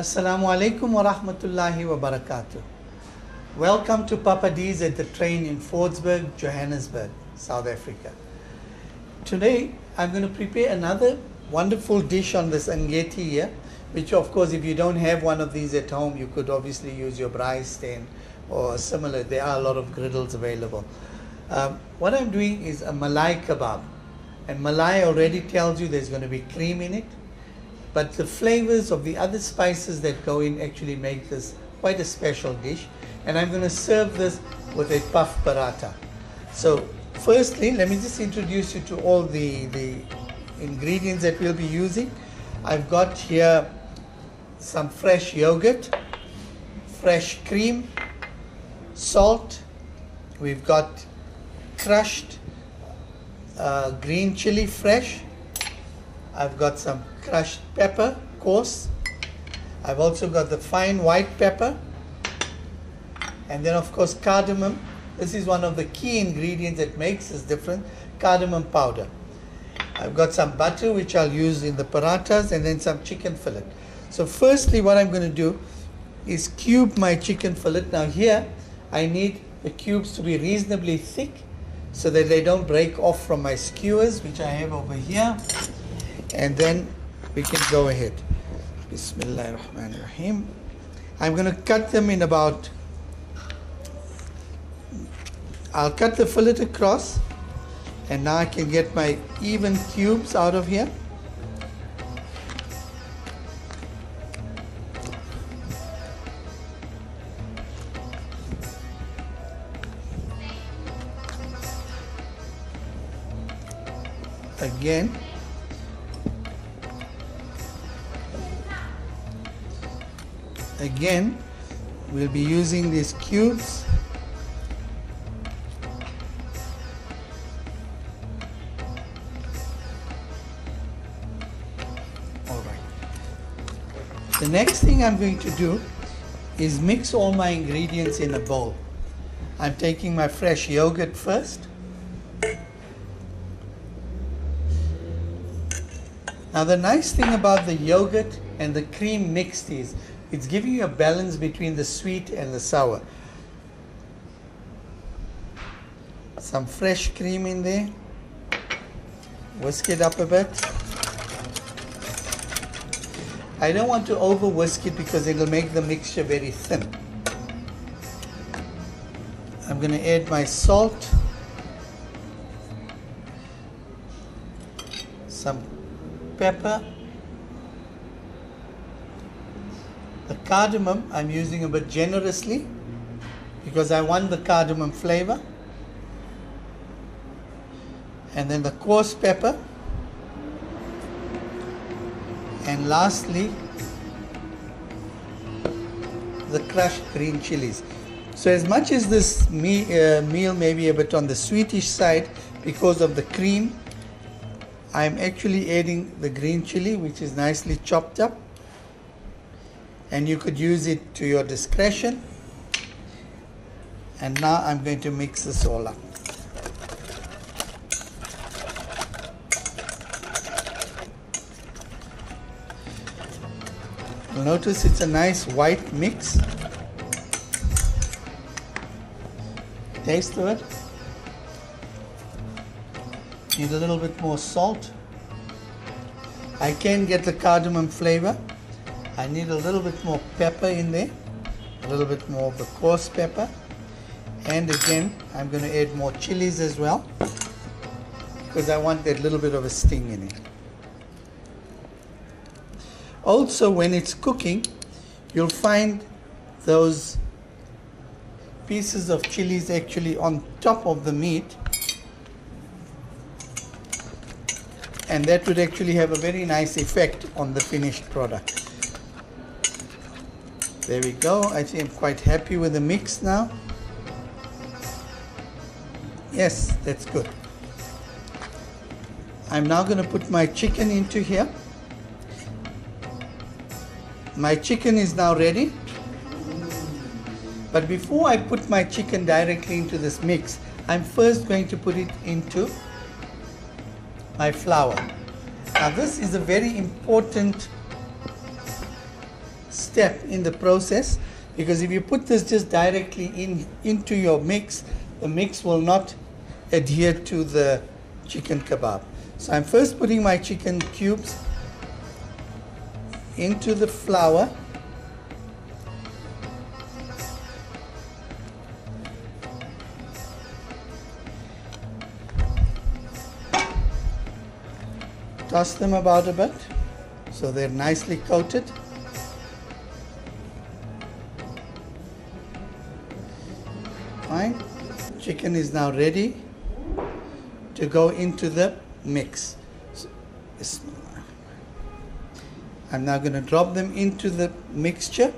Assalamu alaikum wa rahmatullahi wa barakatuh. Welcome to Papa D's at the train in Fordsburg, Johannesburg, South Africa. Today I'm going to prepare another wonderful dish on this angeti here, which of course if you don't have one of these at home, you could obviously use your braai stand or similar. There are a lot of griddles available. What I'm doing is a Malai kebab, and Malai already tells you there's going to be cream in it. But the flavors of the other spices that go in actually make this quite a special dish. And I'm going to serve this with a puff paratha. So firstly, let me just introduce you to all the ingredients that we'll be using. I've got here some fresh yogurt, fresh cream, salt. We've got crushed green chili fresh. I've got some crushed pepper, coarse. I've also got the fine white pepper. And then of course cardamom. This is one of the key ingredients that makes this different, cardamom powder. I've got some butter which I'll use in the parathas, and then some chicken fillet. So firstly what I'm going to do is cube my chicken fillet. Now here I need the cubes to be reasonably thick so that they don't break off from my skewers, which I have over here. And then we can go ahead. Bismillah ar-Rahman ar-Rahim. I'm going to cut them in about, I'll cut the fillet across, and now I can get my even cubes out of here. Again, we'll be using these cubes. All right. The next thing I'm going to do is mix all my ingredients in a bowl. I'm taking my fresh yogurt first. Now the nice thing about the yogurt and the cream mixed is it's giving you a balance between the sweet and the sour. Some fresh cream in there. Whisk it up a bit. I don't want to over whisk it because it will make the mixture very thin. I'm going to add my salt, some pepper. The cardamom I'm using a bit generously because I want the cardamom flavor. And then the coarse pepper. And lastly, the crushed green chilies. So as much as this meal may be a bit on the sweetish side because of the cream, I'm actually adding the green chili, which is nicely chopped up. And you could use it to your discretion. And now I'm going to mix this all up. You'll notice it's a nice white mix. Taste of it. Need a little bit more salt. I can get the cardamom flavor. I need a little bit more pepper in there, a little bit more of the coarse pepper, and again I'm going to add more chilies as well because I want that little bit of a sting in it. Also, when it's cooking, you'll find those pieces of chilies actually on top of the meat, and that would actually have a very nice effect on the finished product. There we go. I think I'm quite happy with the mix now. Yes, that's good. I'm now going to put my chicken into here. My chicken is now ready. But before I put my chicken directly into this mix, I'm first going to put it into my flour. Now this is a very important step in the process, because if you put this just directly into your mix, the mix will not adhere to the chicken kebab. So I'm first putting my chicken cubes into the flour. Toss them about a bit so they're nicely coated. Fine. Chicken is now ready to go into the mix. So, I'm now going to drop them into the mixture.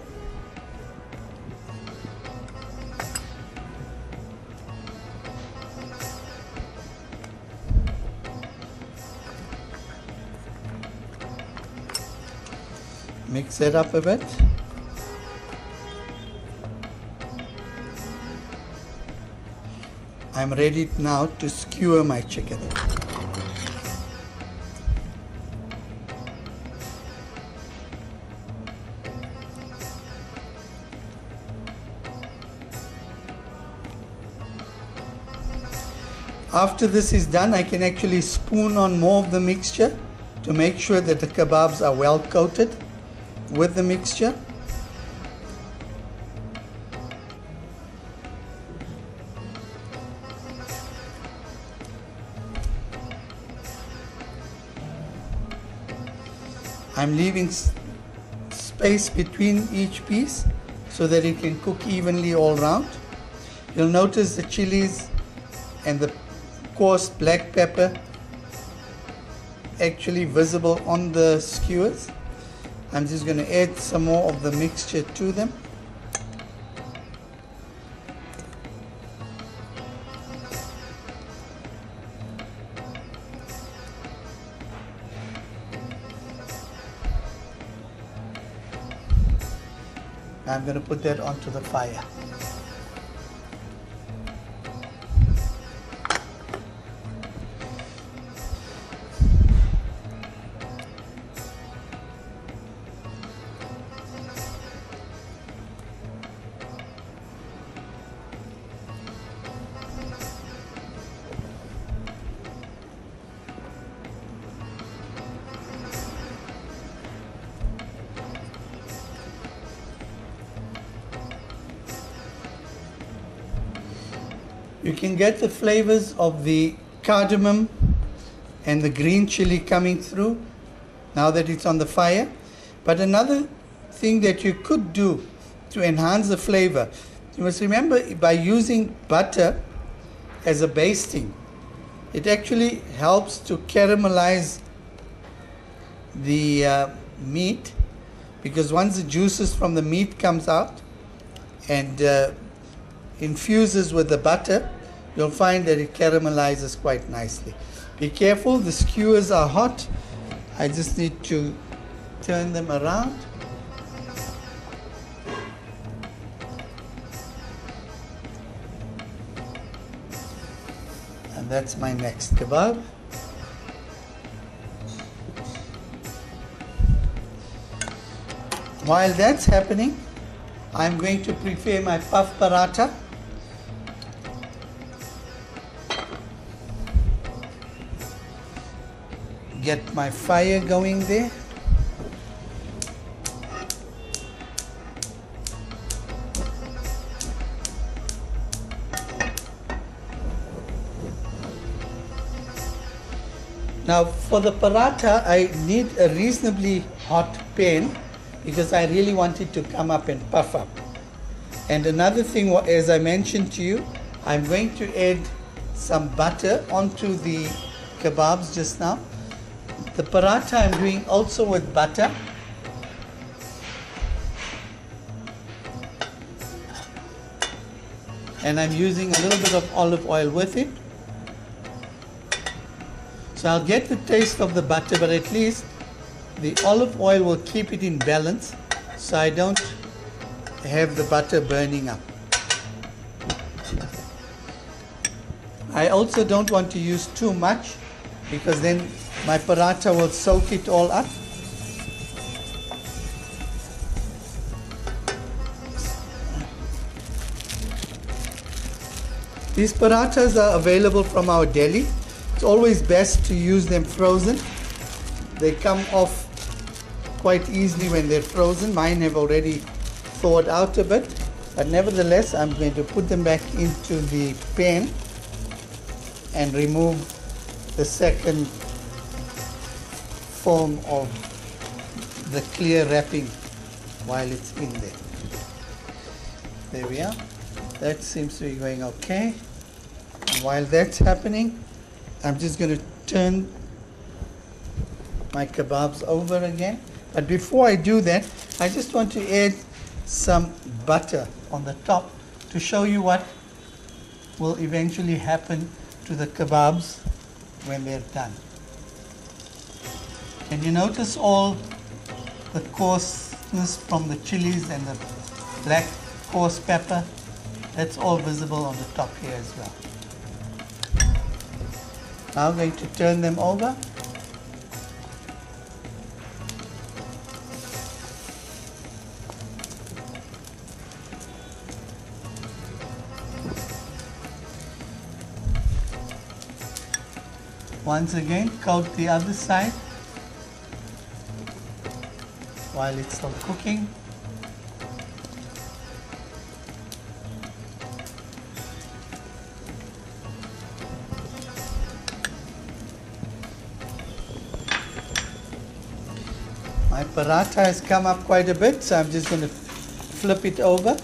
Mix it up a bit. I'm ready now to skewer my chicken. After this is done, I can actually spoon on more of the mixture to make sure that the kebabs are well coated with the mixture. I'm leaving space between each piece so that it can cook evenly all round. You'll notice the chilies and the coarse black pepper actually visible on the skewers. I'm just going to add some more of the mixture to them. I'm going to put that onto the fire. You can get the flavors of the cardamom and the green chili coming through now that it's on the fire. But another thing that you could do to enhance the flavor, you must remember, by using butter as a basting, it actually helps to caramelize the meat, because once the juices from the meat comes out and infuses with the butter, you'll find that it caramelizes quite nicely. Be careful, the skewers are hot. I just need to turn them around. And that's my next kebab. While that's happening, I'm going to prepare my puff paratha. Get my fire going there. Now for the paratha, I need a reasonably hot pan because I really want it to come up and puff up. And another thing, as I mentioned to you, I'm going to add some butter onto the kebabs just now. The paratha I'm doing also with butter. And I'm using a little bit of olive oil with it. So I'll get the taste of the butter, but at least the olive oil will keep it in balance so I don't have the butter burning up. I also don't want to use too much because then my paratha will soak it all up. These parathas are available from our deli. It's always best to use them frozen. They come off quite easily when they're frozen. Mine have already thawed out a bit, but nevertheless I'm going to put them back into the pan and remove the second foam of the clear wrapping while it's in there. There we are. That seems to be going okay. And while that's happening, I'm just going to turn my kebabs over again. But before I do that, I just want to add some butter on the top to show you what will eventually happen to the kebabs when they're done. Can you notice all the coarseness from the chilies and the black coarse pepper? That's all visible on the top here as well. Now I'm going to turn them over. Once again, coat the other side while it's still cooking. My paratha has come up quite a bit, so I'm just going to flip it over.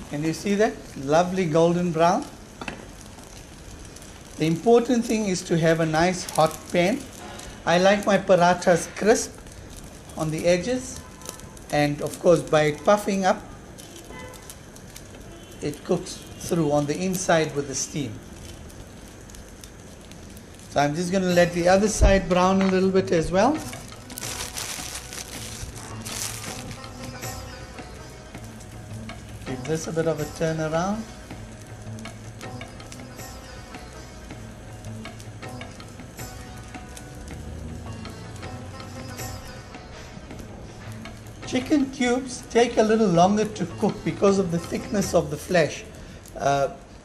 Can you see that? Lovely golden brown. The important thing is to have a nice hot pan. I like my parathas crisp on the edges, and of course by it puffing up, it cooks through on the inside with the steam. So I'm just going to let the other side brown a little bit as well. Give this a bit of a turn around. Chicken cubes take a little longer to cook because of the thickness of the flesh.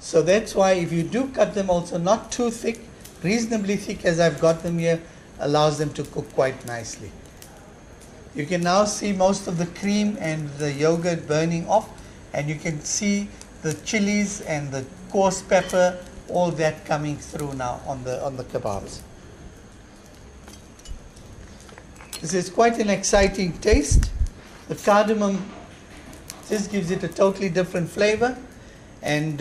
So that's why if you do cut them also not too thick, reasonably thick as I've got them here, allows them to cook quite nicely. You can now see most of the cream and the yogurt burning off, and you can see the chilies and the coarse pepper, all that coming through now on the kebabs. This is quite an exciting taste. The cardamom just gives it a totally different flavor, and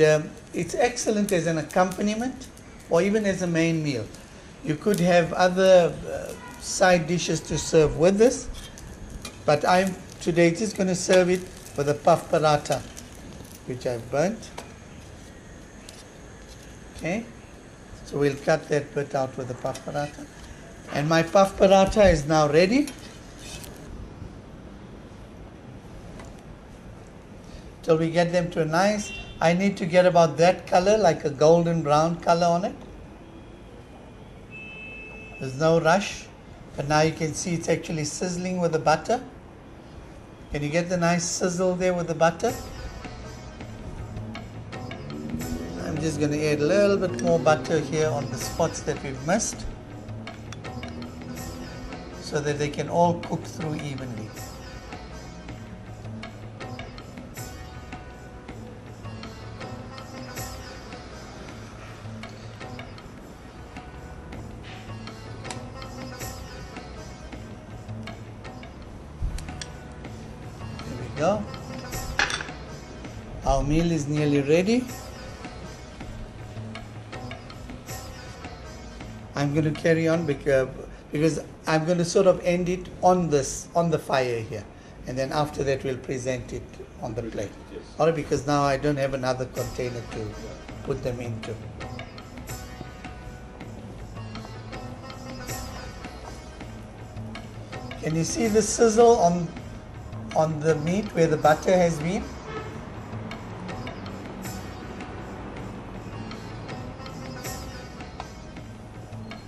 it's excellent as an accompaniment or even as a main meal. You could have other side dishes to serve with this, but I'm today just going to serve it with a puff paratha, which I've burnt. Okay, so we'll cut that bit out with the puff paratha. And my puff paratha is now ready. Till we get them to a nice, I need to get about that color, like a golden brown color on it. There's no rush, but now you can see it's actually sizzling with the butter. Can you get the nice sizzle there with the butter? I'm just going to add a little bit more butter here on the spots that we've missed, so that they can all cook through evenly. Go. Our meal is nearly ready. I'm going to carry on because I'm going to sort of end it on the fire here, and then after that we'll present it on the plate. All right, because now I don't have another container to put them into. Can you see the sizzle on the meat where the butter has been?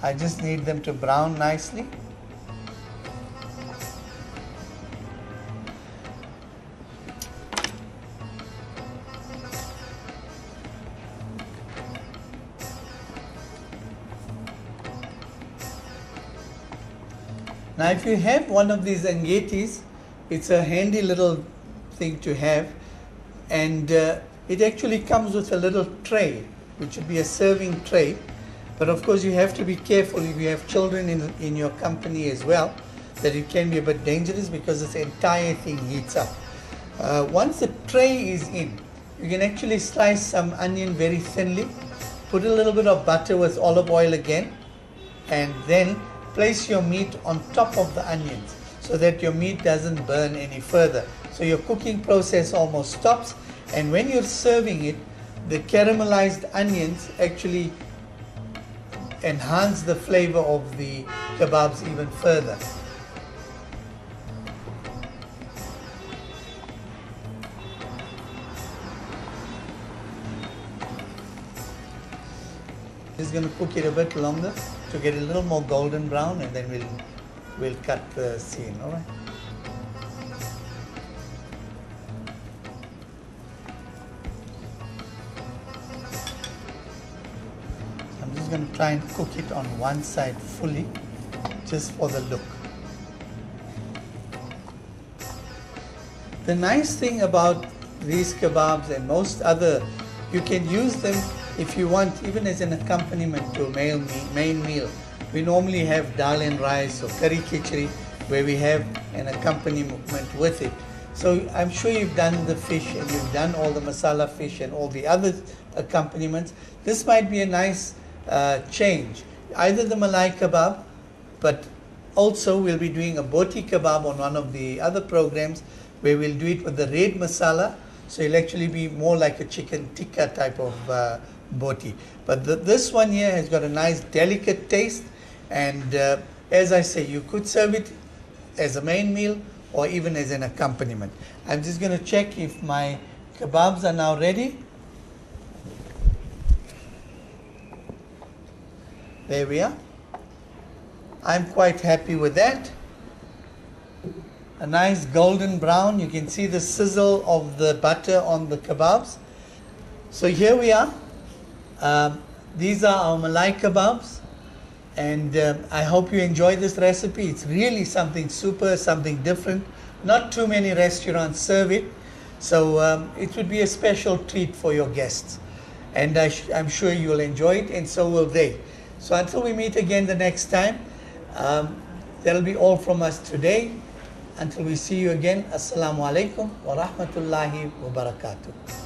I just need them to brown nicely. Now if you have one of these angetis, it's a handy little thing to have, and it actually comes with a little tray, which would be a serving tray. But of course you have to be careful if you have children in your company as well, that it can be a bit dangerous because this entire thing heats up. Once the tray is in, you can actually slice some onion very thinly, put a little bit of butter with olive oil again, and then place your meat on top of the onions so that your meat doesn't burn any further. So your cooking process almost stops, and when you're serving it, the caramelized onions actually enhance the flavor of the kebabs even further. Just going to cook it a bit longer to get a little more golden brown, and then we'll cut the scene. All right. I'm just going to try and cook it on one side fully, just for the look. The nice thing about these kebabs and most other, you can use them if you want, even as an accompaniment to a main meal. We normally have dal and rice or curry khichdi, where we have an accompaniment with it. So I'm sure you've done the fish and you've done all the masala fish and all the other accompaniments. This might be a nice change. Either the Malai kebab, but also we'll be doing a boti kebab on one of the other programs, where we'll do it with the red masala. So it'll actually be more like a chicken tikka type of boti. But this one here has got a nice delicate taste, and as I say, you could serve it as a main meal or even as an accompaniment. I'm just going to check if my kebabs are now ready. There we are. I'm quite happy with that. A nice golden brown. You can see the sizzle of the butter on the kebabs. So here we are. These are our Malai kebabs, and I hope you enjoy this recipe. It's really something super, something different. Not too many restaurants serve it, so it would be a special treat for your guests, and I'm sure you'll enjoy it, and so will they. So until we meet again the next time, that'll be all from us today. Until we see you again, Assalamu alaikum wa rahmatullahi wa barakatuh.